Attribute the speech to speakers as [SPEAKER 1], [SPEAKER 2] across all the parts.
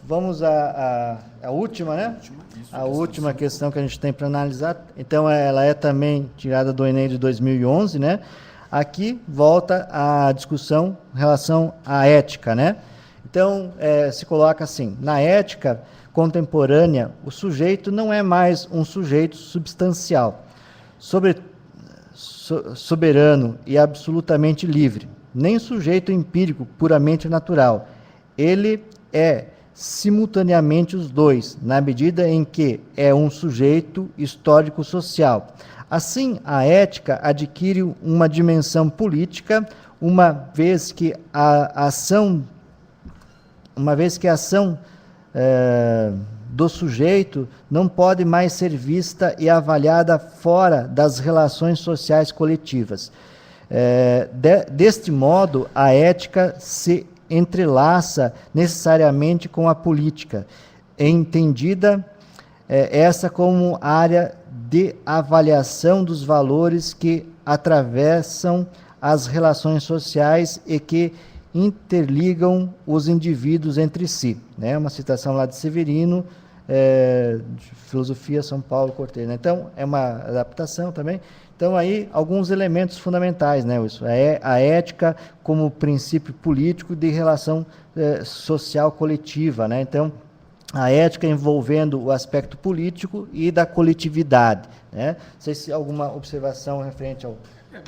[SPEAKER 1] Vamos à última, né? A última questão que a gente tem para analisar. Então, ela é também tirada do Enem de 2011, né? Aqui volta a discussão em relação à ética, né? Então, se coloca assim, na ética contemporânea, o sujeito não é mais um sujeito substancial, soberano e absolutamente livre, nem sujeito empírico puramente natural. Ele é simultaneamente os dois, na medida em que é um sujeito histórico-social. Assim, a ética adquire uma dimensão política, uma vez que a ação do sujeito não pode mais ser vista e avaliada fora das relações sociais coletivas. Deste modo, a ética se entrelaça necessariamente com a política, entendida essa como área de avaliação dos valores que atravessam as relações sociais e que interligam os indivíduos entre si. Né? Uma citação lá de Severino, de Filosofia, São Paulo, Cortez. Né? Então, é uma adaptação também. Então, aí, alguns elementos fundamentais, né, Wilson? A ética como princípio político de relação social coletiva, né? Então, a ética envolvendo o aspecto político e da coletividade, né? Não sei se alguma observação referente ao...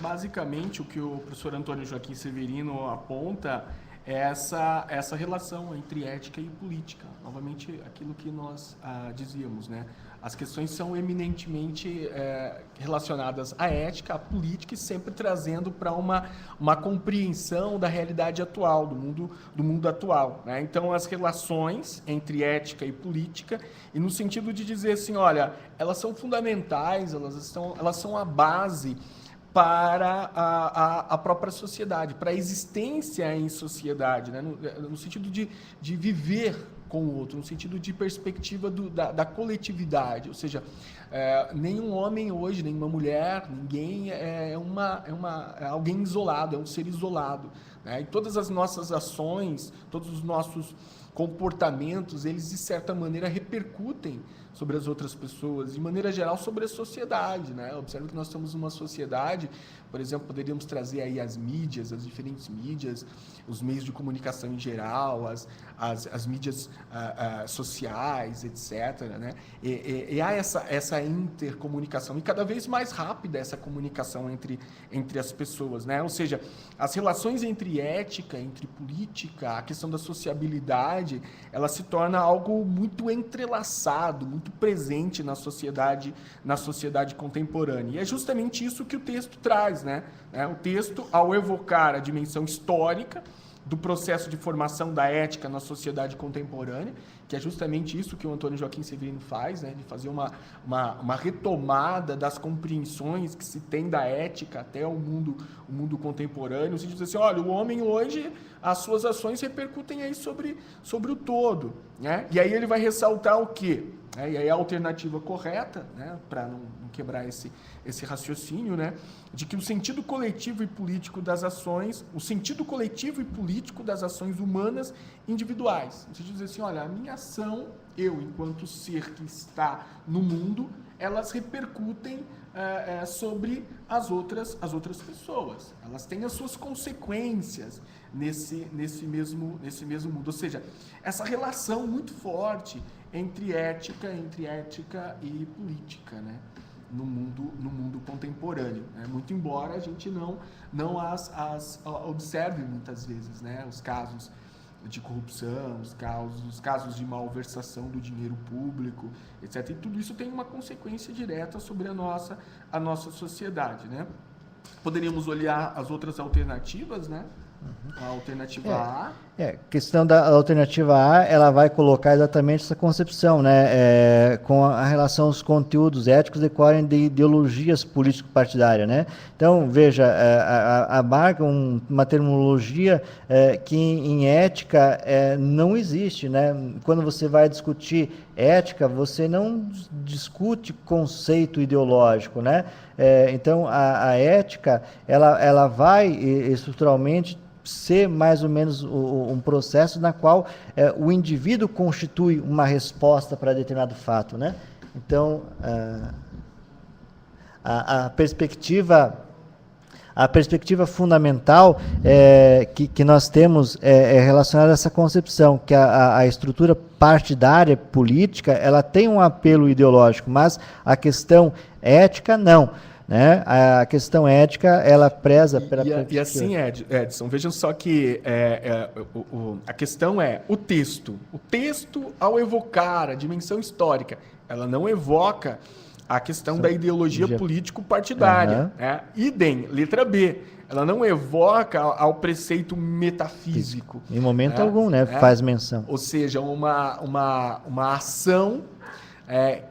[SPEAKER 2] Basicamente, o que o professor Antônio Joaquim Severino aponta é essa relação entre ética e política. Novamente, aquilo que nós dizíamos, né? As questões são eminentemente relacionadas à ética, à política, e sempre trazendo para uma compreensão da realidade atual, do mundo atual. Né? Então, as relações entre ética e política, e no sentido de dizer assim, olha, elas são fundamentais, elas são a base para a própria sociedade, para a existência em sociedade, né? No sentido de viver com o outro, no sentido de perspectiva da coletividade, ou seja, nenhum homem hoje, nenhuma mulher, ninguém é alguém isolado, é um ser isolado. Né? E todas as nossas ações, todos os nossos comportamentos, eles de certa maneira repercutem sobre as outras pessoas, de maneira geral sobre a sociedade, né? Observe que nós estamos numa sociedade, por exemplo, poderíamos trazer aí as mídias, as diferentes mídias, os meios de comunicação em geral, as mídias sociais, etc. Né? E há essa intercomunicação, e cada vez mais rápida essa comunicação entre as pessoas, né? Ou seja, as relações entre ética, entre política, a questão da sociabilidade, ela se torna algo muito entrelaçado, muito presente na sociedade contemporânea. E é justamente isso que o texto traz, né? O texto, ao evocar a dimensão histórica do processo de formação da ética na sociedade contemporânea, que é justamente isso que o Antônio Joaquim Severino faz, né? De fazer uma retomada das compreensões que se tem da ética até o mundo contemporâneo, no sentido de dizer assim, olha, o homem hoje, as suas ações repercutem aí sobre o todo, né? E aí ele vai ressaltar o quê? E aí a alternativa correta, né, para não quebrar esse raciocínio, né, de que o sentido coletivo e político das ações humanas individuais. Ou seja, dizer assim, olha, a minha ação, eu, enquanto ser que está no mundo, elas repercutem sobre as outras pessoas. Elas têm as suas consequências nesse mesmo mundo. Ou seja, essa relação muito forte entre ética e política, né? No mundo contemporâneo, né? Muito embora a gente não as observe muitas vezes, né? Os casos de corrupção, os casos de malversação do dinheiro público, etc. E tudo isso tem uma consequência direta sobre a nossa sociedade, né? Poderíamos olhar as outras alternativas, né? A alternativa A.
[SPEAKER 1] Questão da alternativa A, ela vai colocar exatamente essa concepção, né? Com a relação aos conteúdos éticos decorrem de ideologias político-partidárias, né? Então, veja, abarca uma terminologia que em ética não existe, né? Quando você vai discutir ética, você não discute conceito ideológico, né? Então, a ética, ela vai estruturalmente ser mais ou menos um processo na qual o indivíduo constitui uma resposta para determinado fato, né? Então, a perspectiva fundamental que nós temos é relacionada a essa concepção, que a estrutura partidária política, ela tem um apelo ideológico, mas a questão ética não. Né? A questão ética, ela preza pela
[SPEAKER 2] e assim, Edson, vejam só que a questão é o texto. O texto, ao evocar a dimensão histórica, ela não evoca a questão da ideologia político-partidária. Né? Idem, letra B. Ela não evoca ao preceito metafísico.
[SPEAKER 1] Em momento algum, né? Faz menção.
[SPEAKER 2] Ou seja, uma ação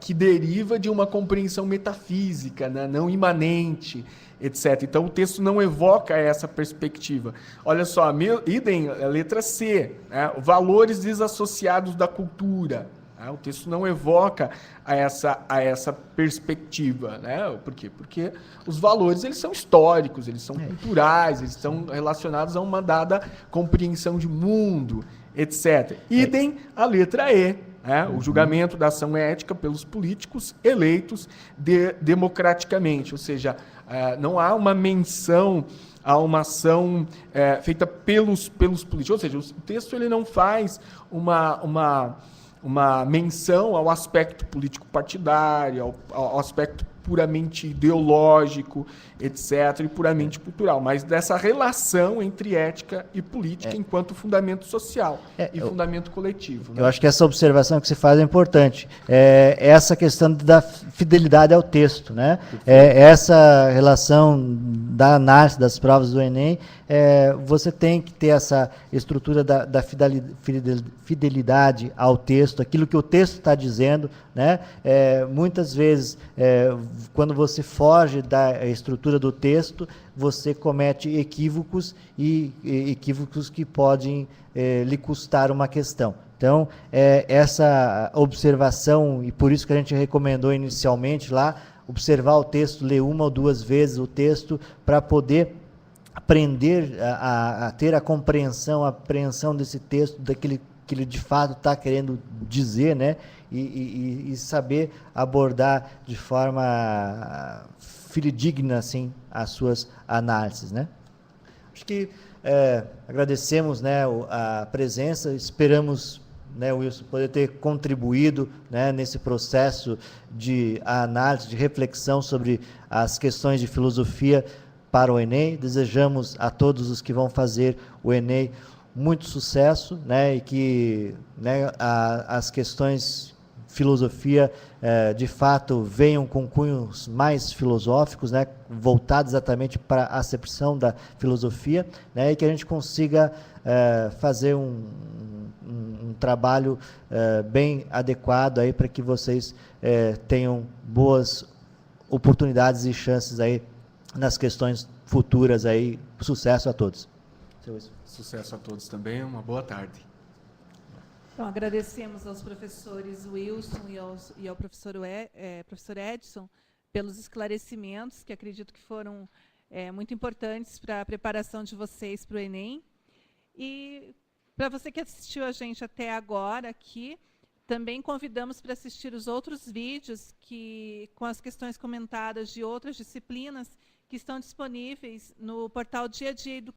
[SPEAKER 2] que deriva de uma compreensão metafísica, né? Não imanente, etc. Então, o texto não evoca essa perspectiva. Olha só, idem, letra C, né? Valores desassociados da cultura. O texto não evoca a essa perspectiva, né? Por quê? Porque os valores, eles são históricos, eles são culturais, eles estão relacionados a uma dada compreensão de mundo, etc. Idem a letra E, o julgamento da ação ética pelos políticos eleitos democraticamente, ou seja, não há uma menção a uma ação feita pelos políticos, ou seja, o texto ele não faz uma menção ao aspecto político-partidário, ao aspecto puramente ideológico, etc., e puramente cultural, mas dessa relação entre ética e política enquanto fundamento social e fundamento coletivo. Né?
[SPEAKER 1] Eu acho que essa observação que se faz é importante. Essa questão da fidelidade ao texto, né? Essa relação da análise das provas do Enem, você tem que ter essa estrutura da fidelidade ao texto, aquilo que o texto está dizendo, né? Muitas vezes, quando você foge da estrutura do texto, você comete equívocos e equívocos que podem lhe custar uma questão. Então, essa observação, e por isso que a gente recomendou inicialmente lá, observar o texto, ler uma ou duas vezes o texto, para poder aprender a ter a apreensão desse texto, daquele que ele de fato está querendo dizer, né? E saber abordar de forma fidedigna, assim, as suas análises, né? Acho que agradecemos, né, a presença, esperamos, né, Wilson, poder ter contribuído, né, nesse processo de análise, de reflexão sobre as questões de filosofia para o Enem. Desejamos a todos os que vão fazer o Enem muito sucesso, né, e que, né, as questões filosofia de fato venham com cunhos mais filosóficos, né, voltados exatamente para a acepção da filosofia, né, e que a gente consiga fazer um trabalho bem adequado aí para que vocês tenham boas oportunidades e chances aí nas questões futuras aí. Sucesso a todos.
[SPEAKER 2] Sucesso a todos também, uma boa tarde.
[SPEAKER 3] Então, agradecemos aos professores Wilson e ao professor Edson pelos esclarecimentos, que acredito que foram muito importantes para a preparação de vocês para o Enem. E para você que assistiu a gente até agora aqui, também convidamos para assistir os outros vídeos com as questões comentadas de outras disciplinas que estão disponíveis no portal Dia a Dia